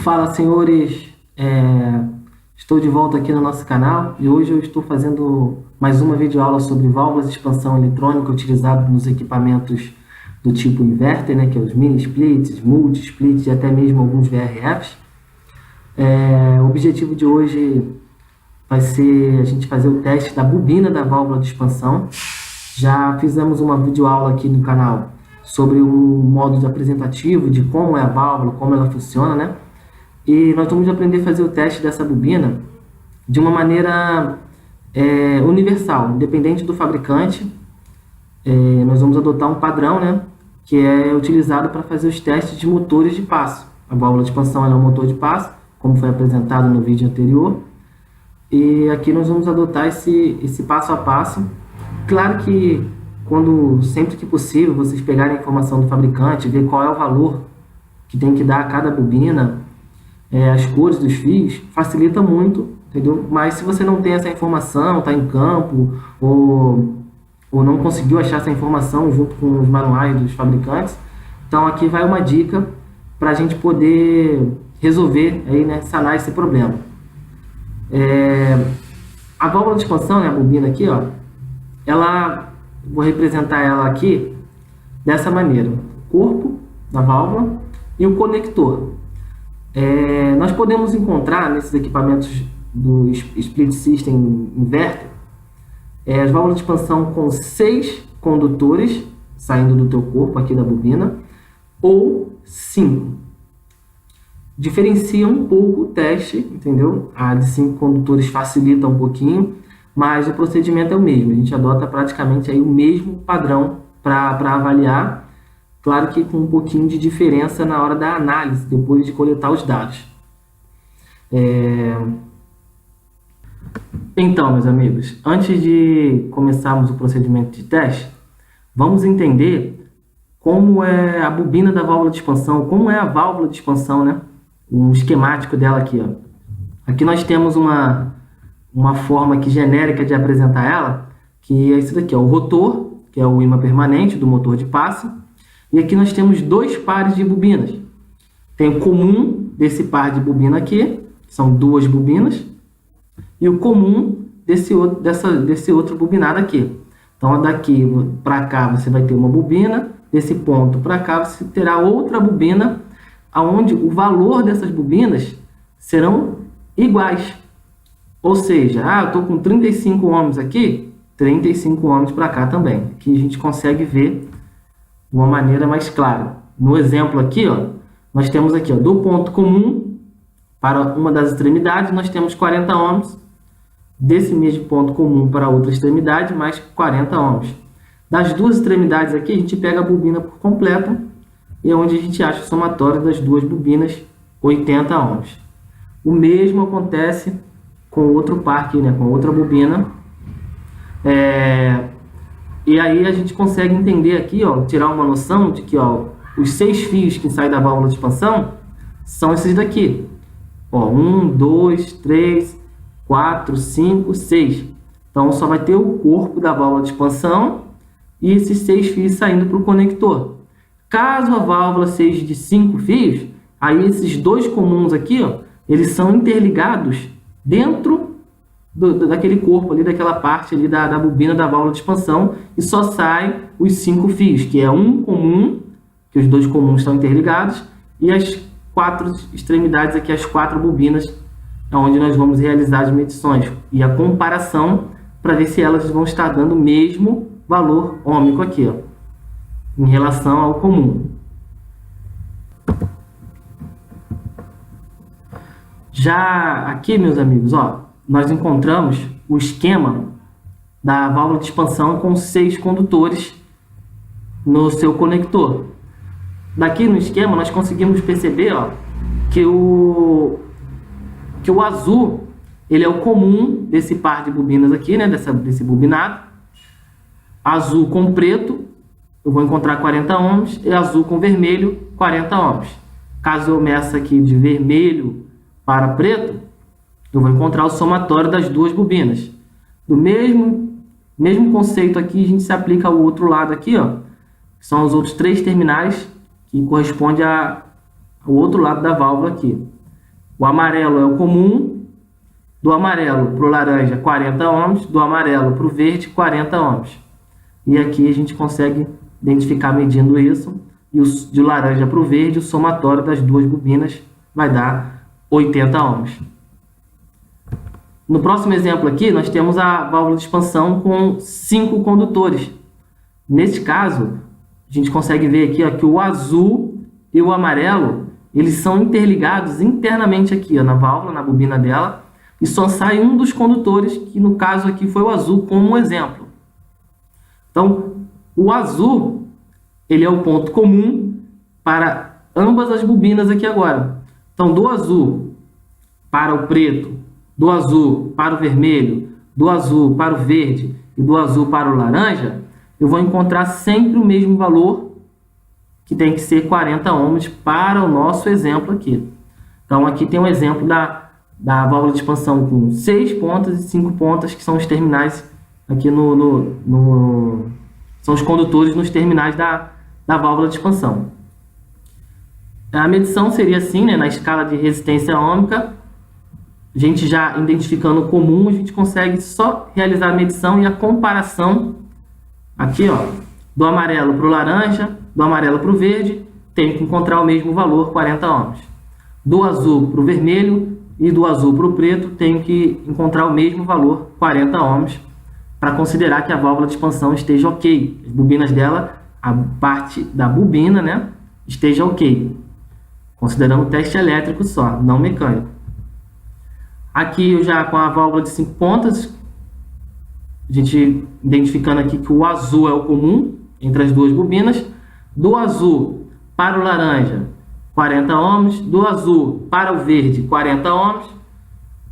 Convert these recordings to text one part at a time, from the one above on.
Fala, senhores. Estou de volta aqui no nosso canal e hoje eu estou fazendo mais uma videoaula sobre válvulas de expansão eletrônica utilizadas nos equipamentos do tipo inverter, né, que é os mini splits, multi splits e até mesmo alguns VRFs. O objetivo de hoje vai ser a gente fazer o teste da bobina da válvula de expansão. Já fizemos uma videoaula aqui no canal sobre o modo de apresentativo, de como é a válvula, como ela funciona, né? E nós vamos aprender a fazer o teste dessa bobina de uma maneira universal, independente do fabricante. Nós vamos adotar um padrão, né, que é utilizado para fazer os testes de motores de passo. A válvula de expansão é um motor de passo, como foi apresentado no vídeo anterior. E aqui nós vamos adotar esse passo a passo. Claro que sempre que possível vocês pegarem a informação do fabricante, ver qual é o valor que tem que dar a cada bobina, as cores dos fios, facilita muito, entendeu? Mas se você não tem essa informação, está em campo, ou não conseguiu achar essa informação junto com os manuais dos fabricantes, então aqui vai uma dica para a gente poder resolver, aí, né, sanar esse problema. A válvula de expansão, né, a bobina aqui, ó, vou representar ela aqui dessa maneira: o corpo da válvula e o conector. Nós podemos encontrar nesses equipamentos do Split System Inverter as válvulas de expansão com 6 condutores saindo do teu corpo aqui da bobina, ou 5. Diferencia um pouco o teste, entendeu? A de 5 condutores facilita um pouquinho, mas o procedimento é o mesmo. A gente adota praticamente aí o mesmo padrão para avaliar. Claro que com um pouquinho de diferença na hora da análise, depois de coletar os dados. Então, meus amigos, antes de começarmos o procedimento de teste, vamos entender como é a bobina da válvula de expansão, como é a válvula de expansão, né? Um esquemático dela aqui, ó. Aqui nós temos uma forma aqui genérica de apresentar ela, que é isso daqui, ó, o rotor, que é o ímã permanente do motor de passe. E aqui nós temos 2 pares de bobinas. Tem o comum desse par de bobina aqui, que são 2 bobinas, e o comum desse outro bobinado aqui. Então, daqui para cá você vai ter uma bobina, desse ponto para cá você terá outra bobina, onde o valor dessas bobinas serão iguais. Ou seja, eu estou com 35 ohms aqui, 35 ohms para cá também. Aqui a gente consegue ver de uma maneira mais clara. No exemplo aqui, ó, nós temos aqui, ó, do ponto comum para uma das extremidades, nós temos 40 ohms. Desse mesmo ponto comum para a outra extremidade, mais 40 ohms. Das duas extremidades aqui, a gente pega a bobina por completo e é onde a gente acha o somatório das duas bobinas, 80 ohms. O mesmo acontece com outro par aqui, né, com outra bobina. E aí a gente consegue entender aqui, ó, tirar uma noção de que, ó, os 6 fios que saem da válvula de expansão são esses daqui. Ó, 1, 2, 3, 4, 5, 6. Então só vai ter o corpo da válvula de expansão e esses 6 fios saindo para o conector. Caso a válvula seja de 5 fios, aí esses 2 comuns aqui, ó, eles são interligados dentro daquele corpo ali, daquela parte ali da bobina da válvula de expansão, e só sai os 5 fios, que é um comum, que os 2 comuns estão interligados, e as 4 extremidades aqui, as 4 bobinas, onde nós vamos realizar as medições e a comparação para ver se elas vão estar dando o mesmo valor ôhmico aqui, ó, em relação ao comum. Já aqui, meus amigos, ó, nós encontramos o esquema da válvula de expansão com 6 condutores no seu conector. Daqui no esquema nós conseguimos perceber, ó, que o azul, ele é o comum desse par de bobinas aqui, né, desse bobinado. Azul com preto, eu vou encontrar 40 ohms, e azul com vermelho, 40 ohms. Caso eu meça aqui de vermelho para preto, eu vou encontrar o somatório das duas bobinas. Do mesmo conceito aqui, a gente se aplica ao outro lado aqui, ó, que são os outros 3 terminais que correspondem ao outro lado da válvula aqui. O amarelo é o comum, do amarelo para o laranja 40 ohms, do amarelo para o verde 40 ohms. E aqui a gente consegue identificar medindo isso, e de laranja para o verde, o somatório das duas bobinas vai dar 80 ohms. No próximo exemplo aqui, nós temos a válvula de expansão com 5 condutores. Nesse caso, a gente consegue ver aqui, ó, que o azul e o amarelo, eles são interligados internamente aqui, ó, na válvula, na bobina dela, e só sai um dos condutores, que no caso aqui foi o azul, como um exemplo. Então, o azul, ele é o ponto comum para ambas as bobinas aqui agora. Então, do azul para o preto, do azul para o vermelho, do azul para o verde e do azul para o laranja, eu vou encontrar sempre o mesmo valor, que tem que ser 40 ohms para o nosso exemplo aqui. Então, aqui tem um exemplo da válvula de expansão com 6 pontas e 5 pontas, que são os terminais aqui são os condutores nos terminais da válvula de expansão. A medição seria assim, né, na escala de resistência ôhmica. A gente já identificando o comum, a gente consegue só realizar a medição e a comparação aqui, ó, do amarelo para o laranja, do amarelo para o verde, tem que encontrar o mesmo valor, 40 ohms. Do azul para o vermelho e do azul para o preto, tem que encontrar o mesmo valor, 40 ohms, para considerar que a válvula de expansão esteja ok. As bobinas dela, a parte da bobina, né, esteja ok. Considerando o teste elétrico só, não mecânico. Aqui eu já com a válvula de 5 pontas, a gente identificando aqui que o azul é o comum entre as duas bobinas. Do azul para o laranja, 40 ohms. Do azul para o verde, 40 ohms.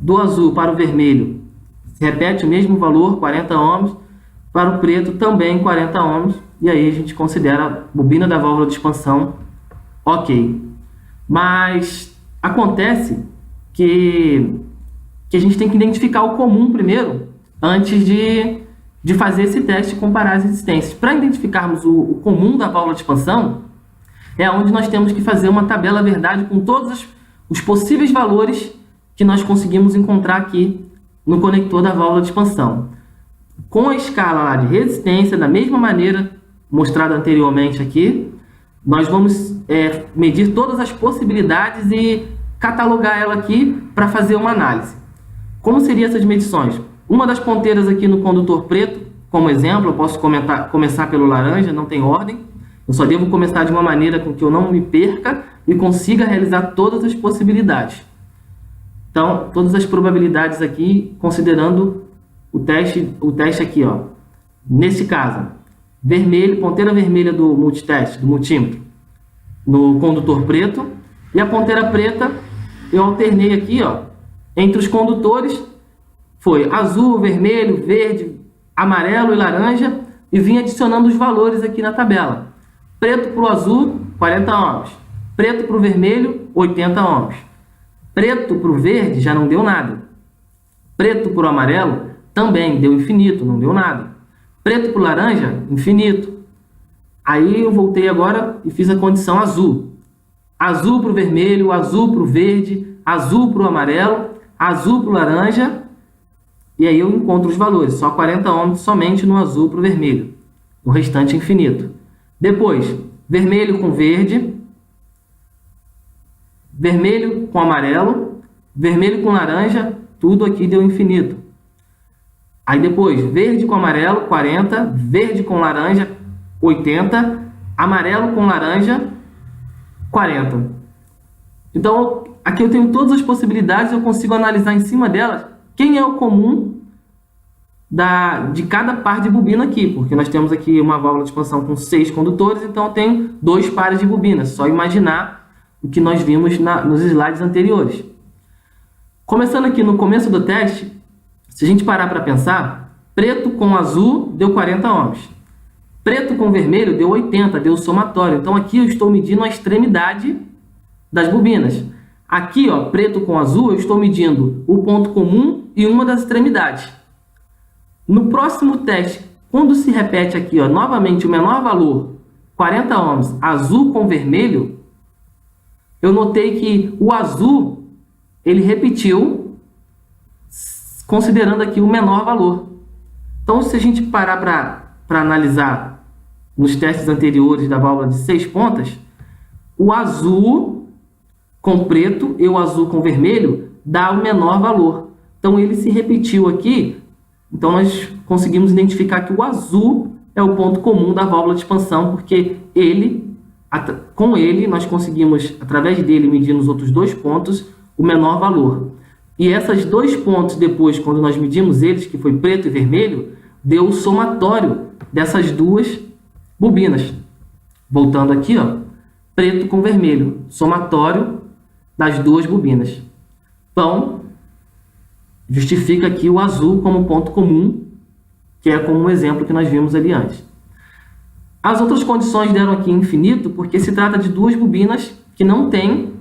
Do azul para o vermelho, se repete o mesmo valor, 40 ohms. Para o preto, também 40 ohms. E aí a gente considera a bobina da válvula de expansão ok. Mas acontece que a gente tem que identificar o comum primeiro, antes de fazer esse teste e comparar as resistências. Para identificarmos o comum da válvula de expansão, é onde nós temos que fazer uma tabela verdade com todos os possíveis valores que nós conseguimos encontrar aqui no conector da válvula de expansão. Com a escala lá de resistência, da mesma maneira mostrada anteriormente aqui, nós vamos medir todas as possibilidades e catalogar ela aqui para fazer uma análise. Como seriam essas medições? Uma das ponteiras aqui no condutor preto, como exemplo, eu posso começar pelo laranja, não tem ordem. Eu só devo começar de uma maneira com que eu não me perca e consiga realizar todas as possibilidades. Então, todas as probabilidades aqui, considerando o teste aqui, ó. Nesse caso, vermelho, ponteira vermelha do multiteste, do multímetro, no condutor preto, e a ponteira preta eu alternei aqui, ó, entre os condutores, foi azul, vermelho, verde, amarelo e laranja, e vim adicionando os valores aqui na tabela. Preto para o azul, 40 ohms. Preto para o vermelho, 80 ohms. Preto para o verde, já não deu nada. Preto para o amarelo, também deu infinito, não deu nada. Preto para o laranja, infinito. Aí eu voltei agora e fiz a condição azul. Azul para o vermelho, azul para o verde, azul para o amarelo, azul para o laranja. E aí eu encontro os valores, só 40 ohms somente no azul para o vermelho. O restante infinito. Depois, vermelho com verde, vermelho com amarelo, vermelho com laranja, tudo aqui deu infinito. Aí depois, verde com amarelo, 40, verde com laranja, 80, amarelo com laranja, 40. Então, aqui eu tenho todas as possibilidades, eu consigo analisar em cima delas quem é o comum de cada par de bobina aqui, porque nós temos aqui uma válvula de expansão com 6 condutores, então eu tenho 2 pares de bobinas, só imaginar o que nós vimos nos slides anteriores. Começando aqui no começo do teste, se a gente parar para pensar, preto com azul deu 40 ohms, preto com vermelho deu 80, deu somatório, então aqui eu estou medindo a extremidade das bobinas. Aqui, ó, preto com azul, eu estou medindo o ponto comum e uma das extremidades. No próximo teste, quando se repete aqui, ó, novamente o menor valor, 40 ohms, azul com vermelho, eu notei que o azul ele repetiu, considerando aqui o menor valor. Então, se a gente parar para analisar nos testes anteriores da válvula de 6 pontas, o azul com preto e o azul com vermelho dá o menor valor. Então, ele se repetiu aqui. Então, nós conseguimos identificar que o azul é o ponto comum da válvula de expansão, porque com ele, nós conseguimos, através dele, medir nos outros 2 pontos o menor valor. E esses 2 pontos depois, quando nós medimos eles, que foi preto e vermelho, deu o somatório dessas 2 bobinas. Voltando aqui, ó, preto com vermelho, somatório das 2 bobinas. Então, justifica aqui o azul como ponto comum, que é como um exemplo que nós vimos ali antes. As outras condições deram aqui infinito, porque se trata de 2 bobinas que não têm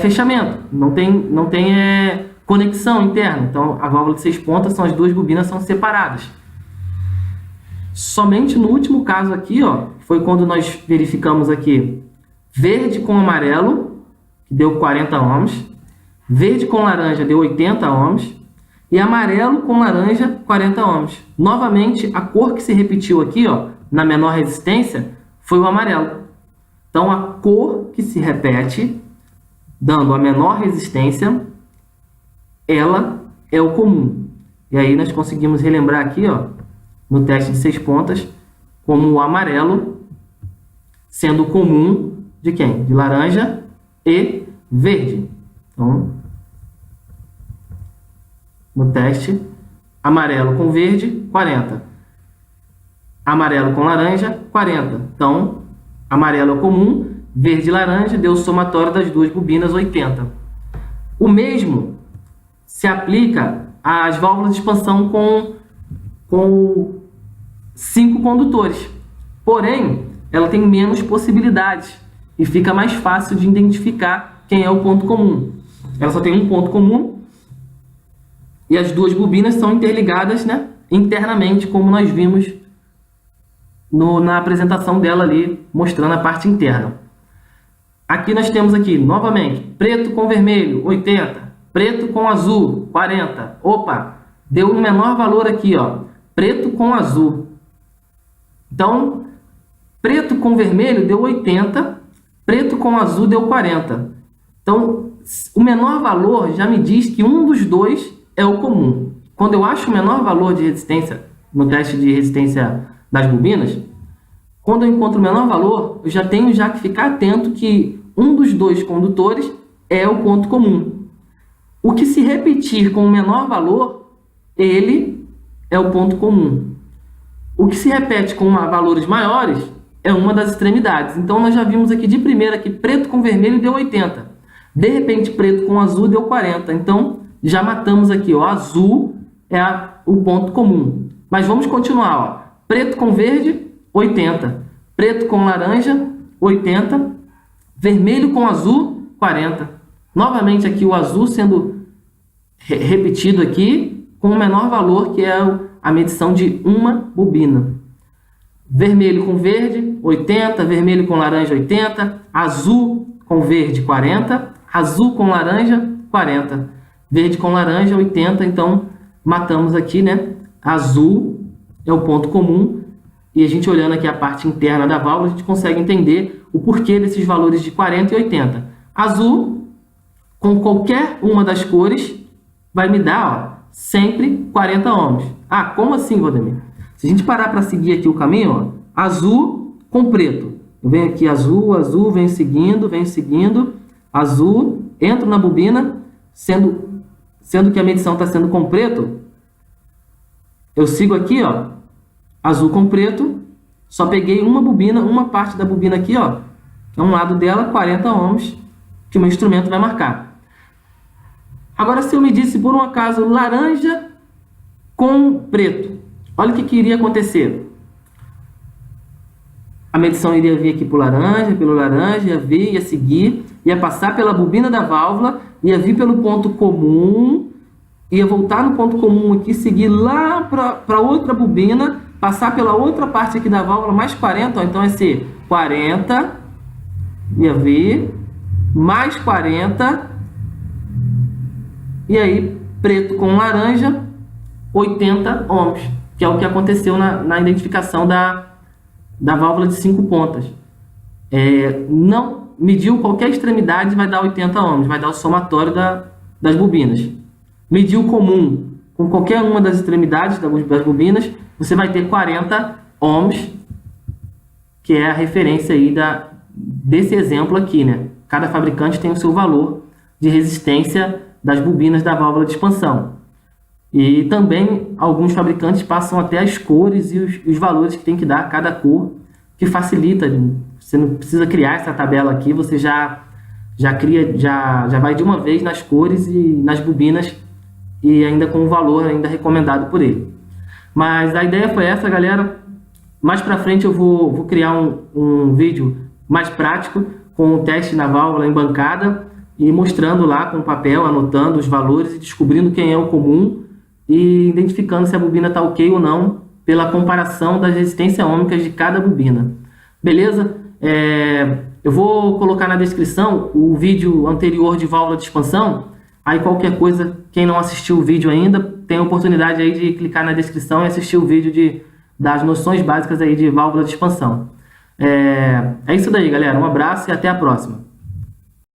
fechamento, não tem conexão interna. Então, a válvula de 6 pontas, as 2 bobinas são separadas. Somente no último caso aqui, ó, foi quando nós verificamos aqui verde com amarelo, que deu 40 ohms, verde com laranja deu 80 ohms, e amarelo com laranja 40 ohms. Novamente, a cor que se repetiu aqui, ó, na menor resistência, foi o amarelo. Então, a cor que se repete, dando a menor resistência, ela é o comum. E aí nós conseguimos relembrar aqui, ó, no teste de 6 pontas, como o amarelo sendo o comum de quem? De laranja e verde. Então, no teste, amarelo com verde, 40. Amarelo com laranja, 40. Então, amarelo é o comum, verde e laranja deu o somatório das 2 bobinas, 80. O mesmo se aplica às válvulas de expansão com 5 condutores. Porém, ela tem menos possibilidades e fica mais fácil de identificar quem é o ponto comum. Ela só tem um ponto comum e as 2 bobinas são interligadas, né, internamente, como nós vimos na apresentação dela ali, mostrando a parte interna. Aqui nós temos aqui, novamente, preto com vermelho, 80. Preto com azul, 40. Opa, deu um menor valor aqui, ó. Preto com azul. Então, preto com vermelho deu 80. Preto com azul deu 40. Então, o menor valor já me diz que um dos 2 é o comum. Quando eu acho o menor valor de resistência no teste de resistência das bobinas, quando eu encontro o menor valor, eu já tenho que ficar atento que um dos 2 condutores é o ponto comum. O que se repetir com o menor valor, ele é o ponto comum. O que se repete com valores maiores é uma das extremidades. Então, nós já vimos aqui de primeira que preto com vermelho deu 80. De repente, preto com azul deu 40. Então, já matamos aqui, ó, azul é o ponto comum. Mas vamos continuar, ó. Preto com verde, 80. Preto com laranja, 80. Vermelho com azul, 40. Novamente aqui o azul sendo repetido aqui com o menor valor, que é a medição de uma bobina. Vermelho com verde, 80. Vermelho com laranja, 80. Azul com verde, 40. Azul com laranja, 40. Verde com laranja, 80. Então, matamos aqui, né? Azul é o ponto comum. E a gente olhando aqui a parte interna da válvula, a gente consegue entender o porquê desses valores de 40 e 80. Azul, com qualquer uma das cores, vai me dar, ó, sempre 40 ohms. Ah, como assim, Valdemir? Se a gente parar para seguir aqui o caminho, ó, azul com preto. Eu venho aqui azul, azul, venho seguindo, azul, entro na bobina, sendo que a medição está sendo com preto, eu sigo aqui, ó, azul com preto, só peguei uma bobina, uma parte da bobina aqui, ó, que é um lado dela, 40 ohms, que o meu instrumento vai marcar. Agora, se eu medisse por um acaso laranja com preto, olha o que iria acontecer. A medição iria vir aqui pelo laranja, ia seguir, ia passar pela bobina da válvula, ia vir pelo ponto comum, ia voltar no ponto comum aqui, seguir lá para outra bobina, passar pela outra parte aqui da válvula, mais 40, ó, então vai ser 40, ia vir, mais 40, E aí, preto com laranja, 80 ohms, que é o que aconteceu na identificação da válvula de 5 pontas. Não mediu qualquer extremidade, vai dar 80 ohms, vai dar o somatório das bobinas. Mediu comum com qualquer uma das extremidades das bobinas, você vai ter 40 ohms, que é a referência aí desse exemplo aqui, né? Cada fabricante tem o seu valor de resistência das bobinas da válvula de expansão. E também alguns fabricantes passam até as cores e os valores que tem que dar a cada cor, que facilita. Você não precisa criar essa tabela aqui, você já vai de uma vez nas cores e nas bobinas, e ainda com o valor ainda recomendado por ele. Mas a ideia foi essa, galera. Mais para frente eu vou criar um vídeo mais prático, com o teste na válvula em bancada, e mostrando lá com papel, anotando os valores e descobrindo quem é o comum e identificando se a bobina está ok ou não, pela comparação das resistências ômicas de cada bobina. Beleza? Eu vou colocar na descrição o vídeo anterior de válvula de expansão. Aí qualquer coisa, quem não assistiu o vídeo ainda, tem a oportunidade aí de clicar na descrição e assistir o vídeo das noções básicas aí de válvula de expansão. É isso daí, galera. Um abraço e até a próxima.